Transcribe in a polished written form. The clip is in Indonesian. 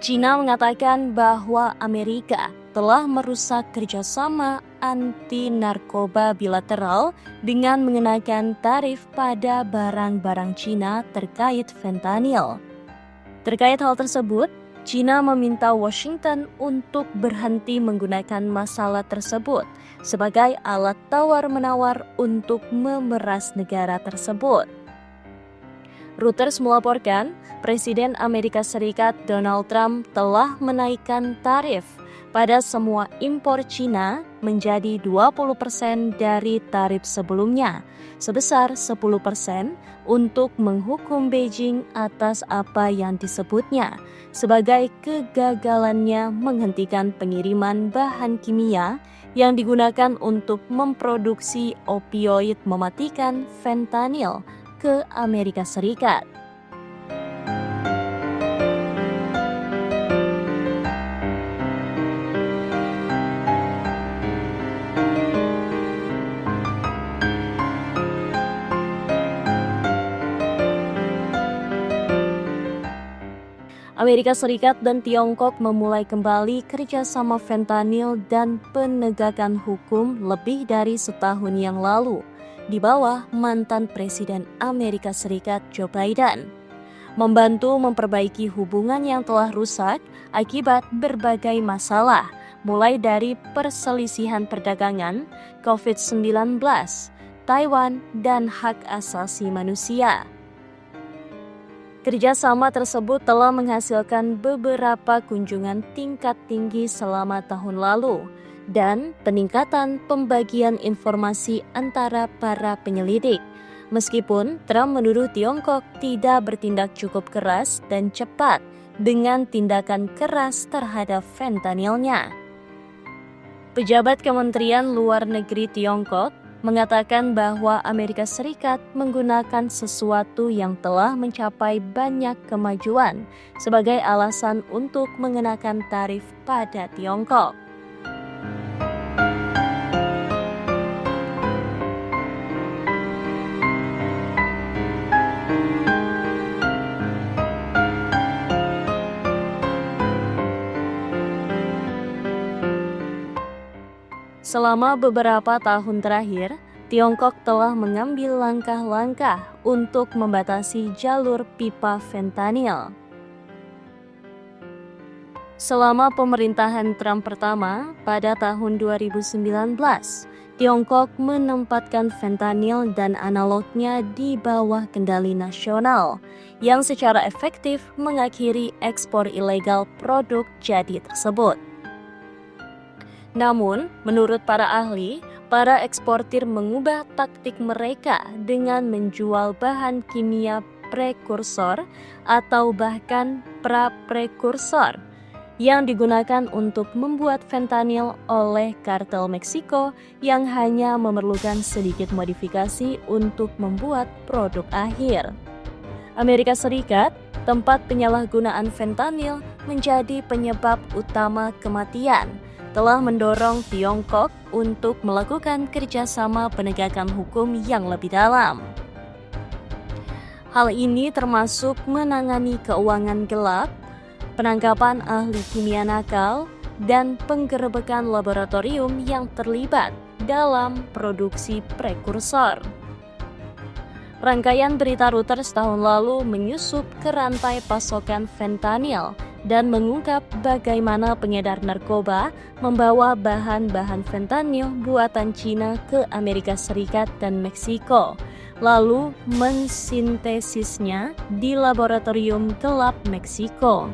China mengatakan bahwa Amerika telah merusak kerjasama anti-narkoba bilateral dengan mengenakan tarif pada barang-barang China terkait fentanyl. Terkait hal tersebut, China meminta Washington untuk berhenti menggunakan masalah tersebut sebagai alat tawar-menawar untuk memeras negara tersebut. Reuters melaporkan, Presiden Amerika Serikat Donald Trump telah menaikkan tarif pada semua impor China menjadi 20% dari tarif sebelumnya, sebesar 10% untuk menghukum Beijing atas apa yang disebutnya sebagai kegagalannya menghentikan pengiriman bahan kimia yang digunakan untuk memproduksi opioid mematikan fentanyl ke Amerika Serikat. Amerika Serikat dan Tiongkok memulai kembali kerjasama fentanyl dan penegakan hukum lebih dari setahun yang lalu di bawah mantan Presiden Amerika Serikat Joe Biden, membantu memperbaiki hubungan yang telah rusak akibat berbagai masalah, mulai dari perselisihan perdagangan, COVID-19, Taiwan, dan hak asasi manusia. Kerjasama tersebut telah menghasilkan beberapa kunjungan tingkat tinggi selama tahun lalu dan peningkatan pembagian informasi antara para penyelidik. Meskipun Trump menuduh Tiongkok tidak bertindak cukup keras dan cepat dengan tindakan keras terhadap fentanylnya. Pejabat Kementerian Luar Negeri Tiongkok mengatakan bahwa Amerika Serikat menggunakan sesuatu yang telah mencapai banyak kemajuan sebagai alasan untuk mengenakan tarif pada Tiongkok. Selama beberapa tahun terakhir, Tiongkok telah mengambil langkah-langkah untuk membatasi jalur pipa fentanyl. Selama pemerintahan Trump pertama pada tahun 2019, Tiongkok menempatkan fentanyl dan analognya di bawah kendali nasional, yang secara efektif mengakhiri ekspor ilegal produk jadi tersebut. Namun, menurut para ahli, para eksportir mengubah taktik mereka dengan menjual bahan kimia prekursor atau bahkan pra-prekursor yang digunakan untuk membuat fentanyl oleh kartel Meksiko yang hanya memerlukan sedikit modifikasi untuk membuat produk akhir. Amerika Serikat, tempat penyalahgunaan fentanyl menjadi penyebab utama kematian, telah mendorong Tiongkok untuk melakukan kerjasama penegakan hukum yang lebih dalam. Hal ini termasuk menangani keuangan gelap, penangkapan ahli kimia nakal, dan penggerebekan laboratorium yang terlibat dalam produksi prekursor. Rangkaian berita Reuters tahun lalu menyusup ke rantai pasokan fentanyl dan mengungkap bagaimana pengedar narkoba membawa bahan-bahan fentanyl buatan Cina ke Amerika Serikat dan Meksiko, lalu mensintesisnya di laboratorium gelap Meksiko.